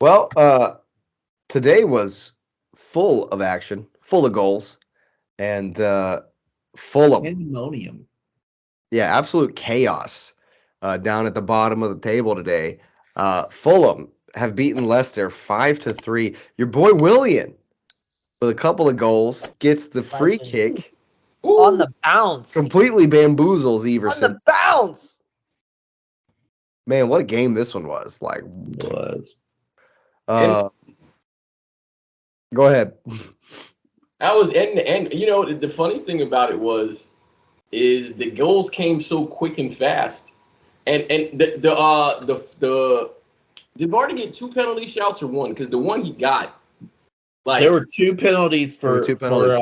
Well, today was full of action, full of goals, and Fulham. Pandemonium. Yeah, absolute chaos down at the bottom of the table today. Fulham have beaten Leicester 5-3. Your boy Willian, with a couple of goals, gets the free Legend. kick, On Ooh, the bounce. completely bamboozles On the Everson. bounce. Man, what a game this one was! Like, was. And uh, go ahead. I was and the funny thing about it is the goals came so quick and fast, and the did Vardy get two penalty shouts or one? Because the one he got, like, There were two penalties There were for two penalties.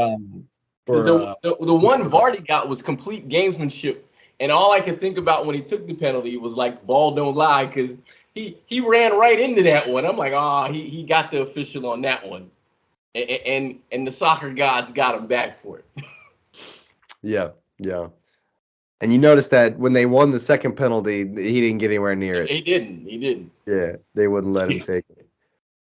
because the one Because Vardy got was complete gamesmanship, and all I could think about when he took the penalty was like ball don't lie, because he ran right into that one. I'm like, he got the official on that one, and the soccer gods got him back for it. Yeah, yeah. And you notice that when they won the second penalty, he didn't get anywhere near it. He didn't. He didn't. Yeah, they wouldn't let him Yeah. take it.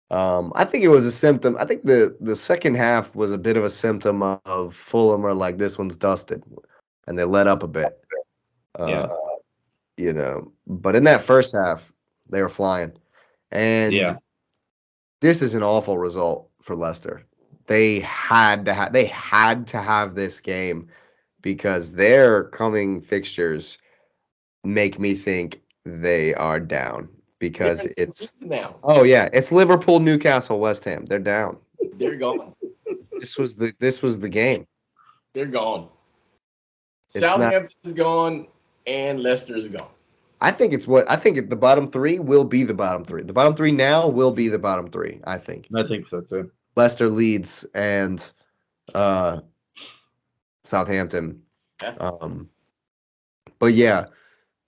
I think it was a symptom. I think the second half was a bit of a symptom of Fulham are like this one's dusted, and they let up a bit. Yeah. But in that first half, they were flying, and Yeah. this is an awful result for Leicester. They had to have this game because their coming fixtures make me think they are down They're because in it's now. it's Liverpool, Newcastle, West Ham. They're down. They're gone. This was the game. They're gone. It's not. Southampton is gone, and Leicester is gone. I think the bottom three will be the bottom three. The bottom three now will be the bottom three. I think I think so too. Leicester, Leeds, and uh, Southampton. Yeah. But yeah,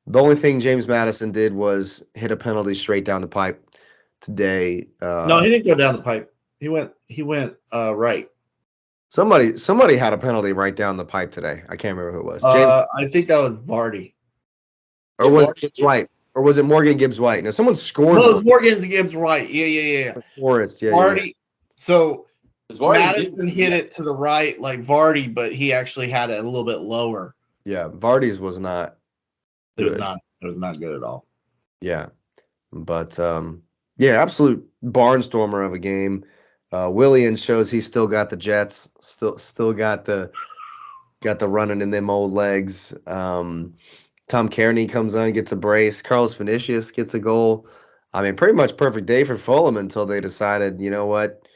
the only thing James Madison did was hit a penalty straight down the pipe today. No, he didn't go down the pipe. He went right. Somebody had a penalty right down the pipe today. I can't remember who it was. James, I think that was Vardy. or was it Gibbs White, or was it Morgan Gibbs White? No, someone scored. No, Morgan's Gibbs right. Yeah. Forrest, yeah. Vardy. So Vardy Madison hit it to the right like Vardy, but he actually had it a little bit lower. Yeah, Vardy's was not. It was Good. not. It was not good at all. Yeah, but yeah, absolute barnstormer of a game. Willian shows he's still got the Jets, still got the running in them old legs. Tom Kearney comes on, gets a brace. Carlos Vinicius gets a goal. I mean, pretty much perfect day for Fulham until they decided, you know what,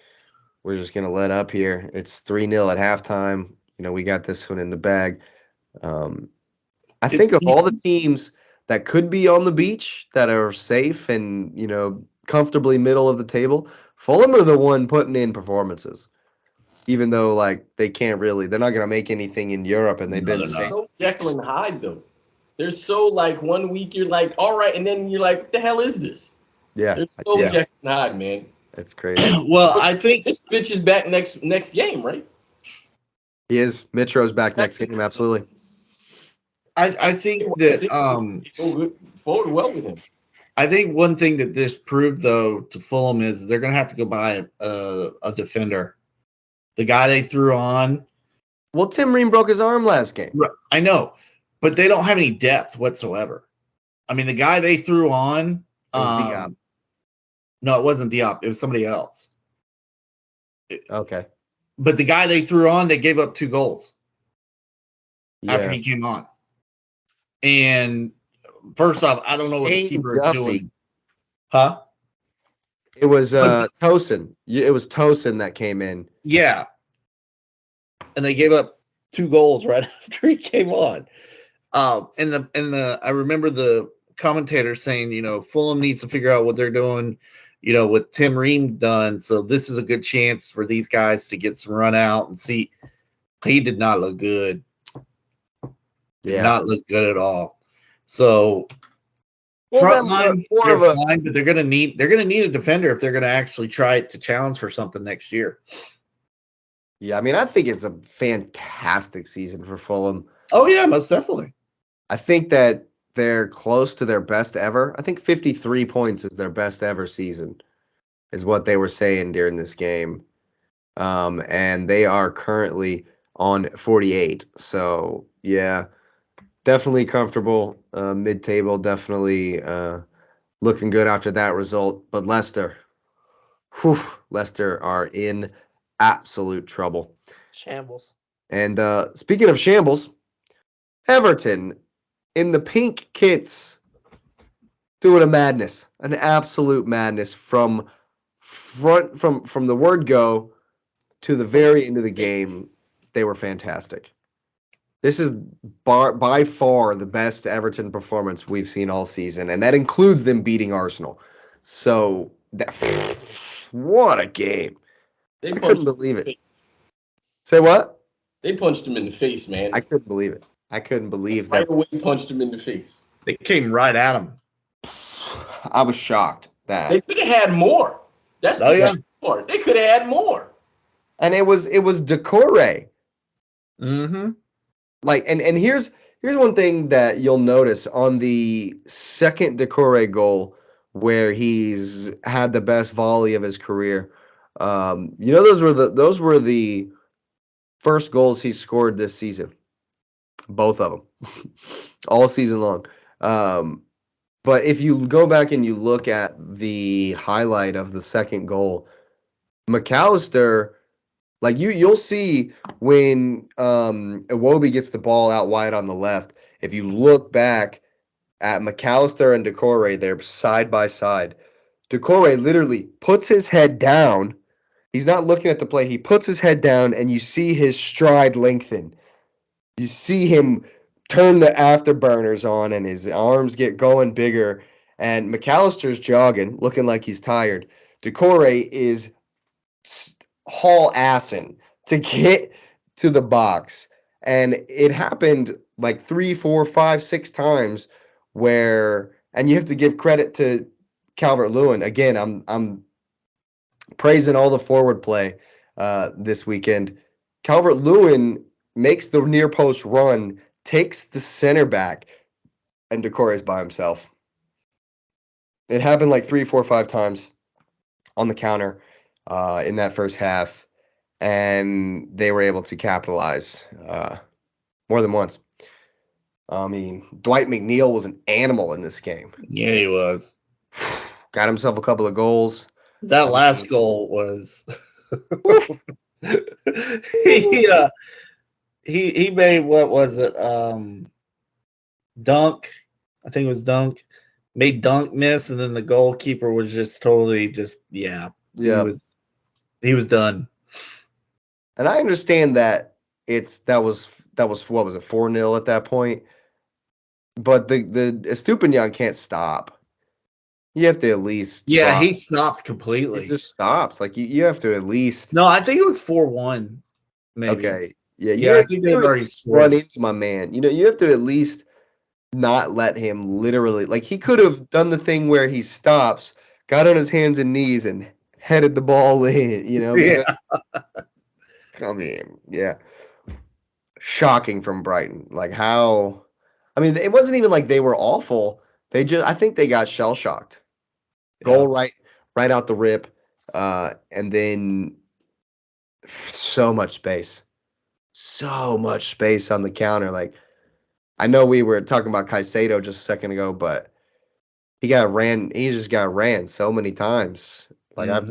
we're just gonna let up here. It's 3-0 at halftime. We got this one in the bag. I think of all the teams that could be on the beach that are safe and comfortably middle of the table, Fulham are the one putting in performances, even though like they're not going to make anything in Europe, and they've No, been they're not. so Jekyll and Hyde though. They're so like 1 week you're like all right, and then you're like, what the hell is this? Yeah, They're so yeah, Jekyll and Hyde, man. it's crazy. Well, I think This bitch is back next game, right? He is. Mitro's back next game, absolutely. I think that Go good forward well with him. I think one thing that this proved though to Fulham is they're going to have to go buy a defender. The guy they threw on. Well, Tim Ream broke his arm last game. I know, but they don't have any depth whatsoever. I mean, the guy they threw on. It was Diop. No, it wasn't Diop. It was somebody else. Okay. But the guy they threw on, they gave up 2 goals after Yeah. he came on. And first off, I don't know what the Shane keeper is Duffy. doing. Huh? It was Tosin. It was Tosin that came in. Yeah. And they gave up 2 goals right after he came on. And I remember the commentator saying, Fulham needs to figure out what they're doing, with Tim Ream done. So this is a good chance for these guys to get some run out and see. He did not look good. Did not look good at all. So front line, fine, but they're gonna need a defender if they're gonna actually try to challenge for something next year. Yeah, I mean, I think it's a fantastic season for Fulham. Oh yeah, most definitely. I think that they're close to their best ever. I think 53 points is their best ever season. is what they were saying during this game. And they are currently on 48. So, yeah, definitely comfortable. Mid-table, definitely looking good after that result. But Leicester are in absolute trouble. Shambles. And speaking of shambles, Everton in the pink kits doing a madness, an absolute madness from the word go to the very end of the game. They were fantastic. This is by far the best Everton performance we've seen all season, and that includes them beating Arsenal. So, what a game. They I punched couldn't him believe in the it. face. Say what? They punched him in the face, man. I couldn't believe it. I couldn't believe Right that. away, punched him in the face. They came right at him. I was shocked They that. could have had more. That's Oh, the yeah. sad part. They could have had more. And it was Decore. Mm-hmm. Like, and here's one thing that you'll notice on the second Decore goal where he's had the best volley of his career. Those were the first goals he scored this season. Both of them. All season long. But if you go back and you look at the highlight of the second goal, McAllister, like you'll see when Iwobi gets the ball out wide on the left. If you look back at McAllister and Decore, they're side by side. Decore literally puts his head down. He's not looking at the play. He puts his head down, and you see his stride lengthen. You see him turn the afterburners on, and his arms get going bigger. And McAllister's jogging, looking like he's tired. Decore is haul assing to get to the box. And it happened like 3, 4, 5, 6 times where, and you have to give credit to Calvert-Lewin. Again, I'm praising all the forward play this weekend. Calvert-Lewin makes the near post run, takes the center back, and Decore is by himself. It happened like 3, 4, 5 times on the counter in that first half, and they were able to capitalize more than once. I mean, Dwight McNeil was an animal in this game. Yeah, he was. Got himself a couple of goals. That last goal was he made, what was it? Dunk. I think it was Dunk. Made Dunk miss, and then the goalkeeper was just totally Yeah. He was done. And I understand that that was what was it, 4-0 at that point? But the Estupinian can't stop. You have to at least Yeah, try. he stopped completely. It just stops. Like you have to at least. No, I think it was 4-1. Maybe. Okay. Yeah, Yeah, I think they've already run scored. into my man. You have to at least not let him literally, like, he could have done the thing where he stops, got on his hands and knees, and headed the ball in. Yeah. I mean, yeah, shocking from Brighton. Like how, I mean, it wasn't even like they were awful. I think they got shell shocked. Goal right out the rip, and then so much space on the counter. Like, I know we were talking about Caicedo just a second ago, but he just got ran so many times. Like, I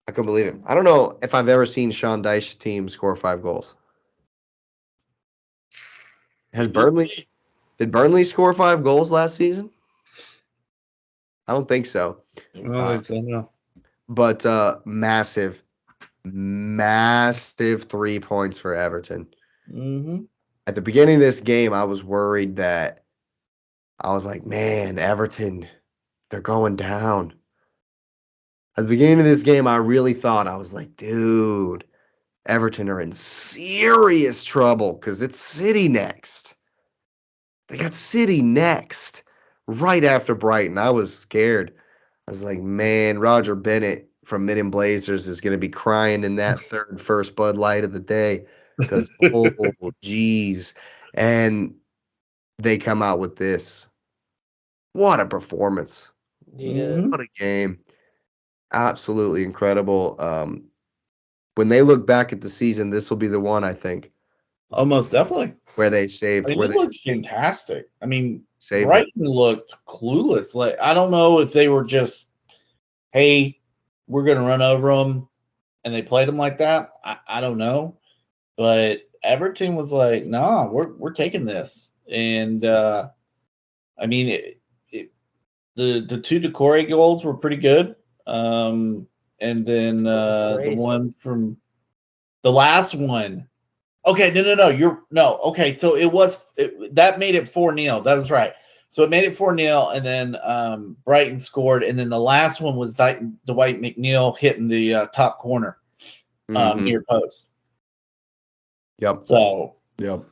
couldn't believe it. I don't know if I've ever seen Sean Dyche's team score 5 goals. Did Burnley score 5 goals last season? I don't think so. No. But massive 3 points for Everton. At the beginning of this game, I was worried that I was like, man, Everton, they're going down. At the beginning of this game, I really thought, I was like, dude, Everton are in serious trouble because it's City next. They got City next, right after Brighton. I was scared. I was like, man, Roger Bennett from Men in Blazers is going to be crying in that first Bud Light of the day because, oh, geez. And they come out with this. What a performance. Yeah. What a game. absolutely incredible. When they look back at the season, this will be the one I think Almost definitely. where they I mean, where it they looked fantastic. I mean, saved it. Brighton looked clueless. Like, I don't know if they were just, hey, we're going to run over them, and they played them like that. I don't know. But Everton was like, nah, we're taking this. And, I mean, the two Decore goals were pretty good. And then the one from the last one. Okay, no. Okay, so that made it 4-0. That was right. So it made it 4-0, and then Brighton scored, and then the last one was Dwight McNeil hitting the top corner near post. Yep. So Yep.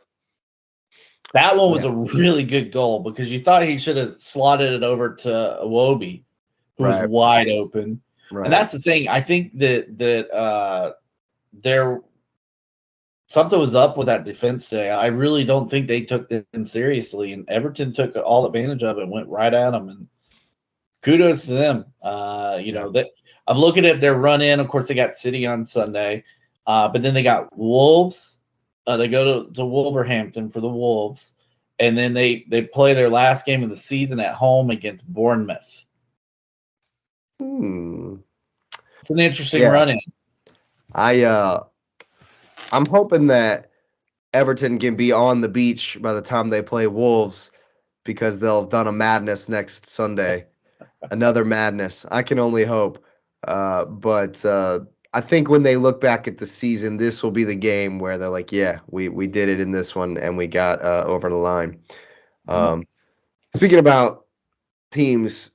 that one was a really good goal because you thought he should have slotted it over to Iwobi, who was wide open. Right. And that's the thing. I think that there something was up with that defense today. I really don't think they took them seriously, and Everton took all advantage of it and went right at them. And kudos to them. That I'm looking at their run in. Of course, they got City on Sunday, but then they got Wolves. They go to Wolverhampton for the Wolves, and then they play their last game of the season at home against Bournemouth. It's an interesting run in. I'm hoping that Everton can be on the beach by the time they play Wolves because they'll have done a madness next Sunday. Another madness. I can only hope. But I think when they look back at the season, this will be the game where they're like, yeah, we did it in this one and we got over the line. Speaking about teams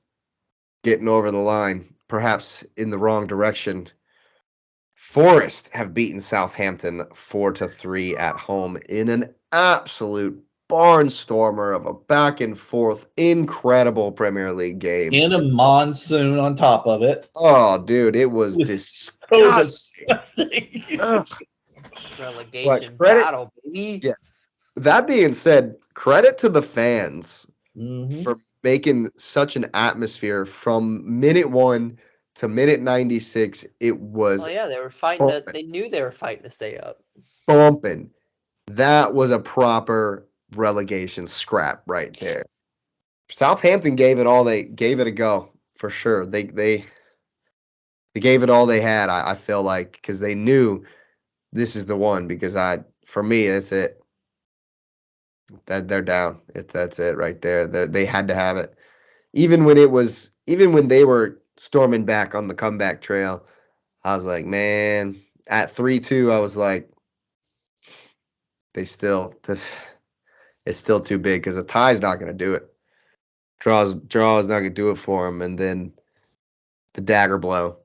getting over the line, perhaps in the wrong direction, Forest have beaten Southampton 4-3 at home in an absolute barnstormer of a back and forth, incredible Premier League game. In a monsoon on top of it. Oh, dude, it was disgusting. Relegation battle, baby. Yeah. That being said, credit to the fans for making such an atmosphere from minute 1 to minute 96. It was they were fighting. They knew they were fighting to stay up. Bumping. That was a proper relegation scrap right there. Southampton gave it all. They gave it a go for sure. They gave it all they had. I feel like because they knew this is the one. Because for me, that's it. That they're down. That's it right there. They had to have it. Even when they were storming back on the comeback trail, I was like, man. At 3-2, I was like, it's still too big because a tie's not going to do it. Draw is not going to do it for him. And then the dagger blow.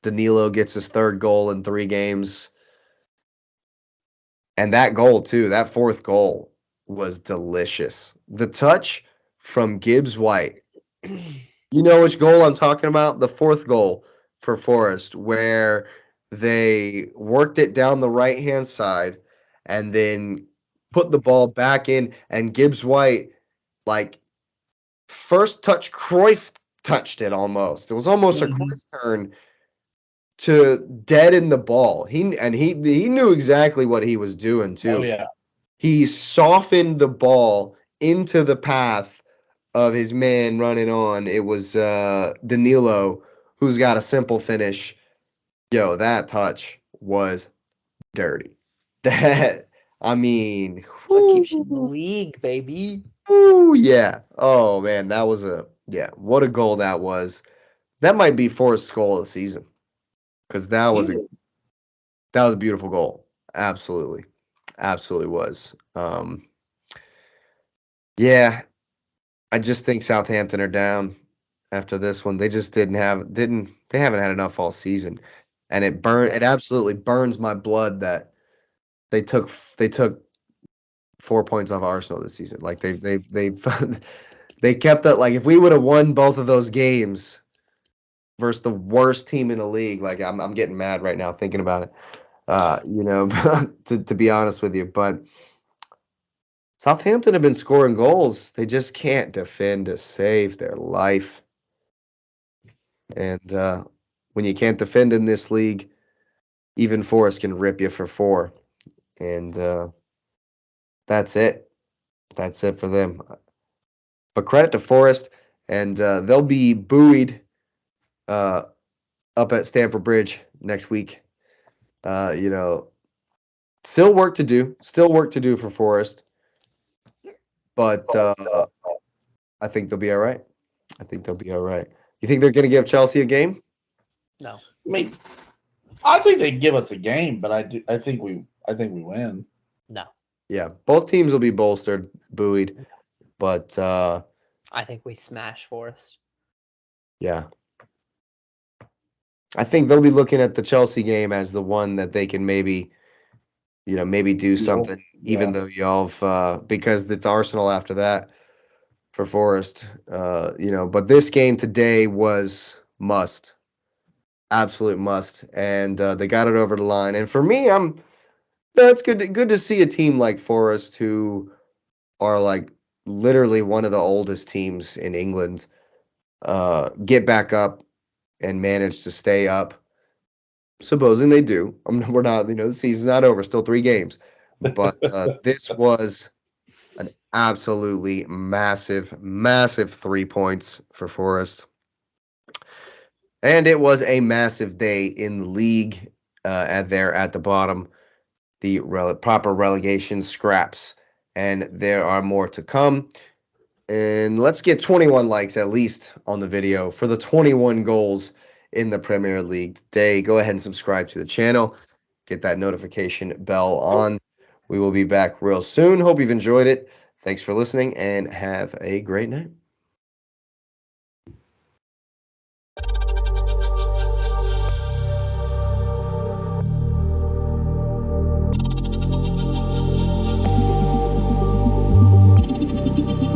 Danilo gets his third goal in 3 games. And that goal, too, that fourth goal was delicious. The touch from Gibbs-White. You know which goal I'm talking about? The fourth goal for Forest, where they worked it down the right-hand side and then put the ball back in, and Gibbs-White, like, first touch, Cruyff touched it almost. It was almost a Cruyff turn to deaden the ball. He knew exactly what he was doing, too. Oh, yeah. He softened the ball into the path of his man running on. It was Danilo, who's got a simple finish. Yo, that touch was dirty. That, I mean, That's what keeps you in the league, baby. Ooh, yeah. Oh man, that was what a goal that was. That might be Forrest's goal of the season. Because that was a beautiful goal. Absolutely. Absolutely was. Yeah. I just think Southampton are down after this one. They just they haven't had enough all season. And it absolutely burns my blood that they took 4 points off Arsenal this season. Like they've they kept it. Like if we would have won both of those games versus the worst team in the league, like I'm getting mad right now thinking about it. To be honest with you, but Southampton have been scoring goals. They just can't defend to save their life. And when you can't defend in this league, even Forest can rip you for 4. And that's it. That's it for them. But credit to Forest, and they'll be buoyed up at Stamford Bridge next week. Still work to do. Still work to do for Forest. But I think they'll be all right. I think they'll be all right. You think they're going to give Chelsea a game? No. I mean, I think they give us a game, but I think we win. No. Yeah, both teams will be bolstered, buoyed, but I think we smash Forest. yeah. I think they'll be looking at the Chelsea game as the one that they can maybe do something, even though y'all because it's Arsenal after that for Forest. But this game today was must. Absolute must. And they got it over the line. And for me, it's good to see a team like Forest, who are like literally one of the oldest teams in England, get back up and manage to stay up. Supposing they do. We're not, the season's not over, still 3 games. But this was an absolutely massive, massive 3 points for Forest. And it was a massive day in the league at the bottom, the proper relegation scraps. And there are more to come. And let's get 21 likes at least on the video for the 21 goals in the Premier League today. Go ahead and subscribe to the channel. Get that notification bell on. We will be back real soon. Hope you've enjoyed it. Thanks for listening and have a great night.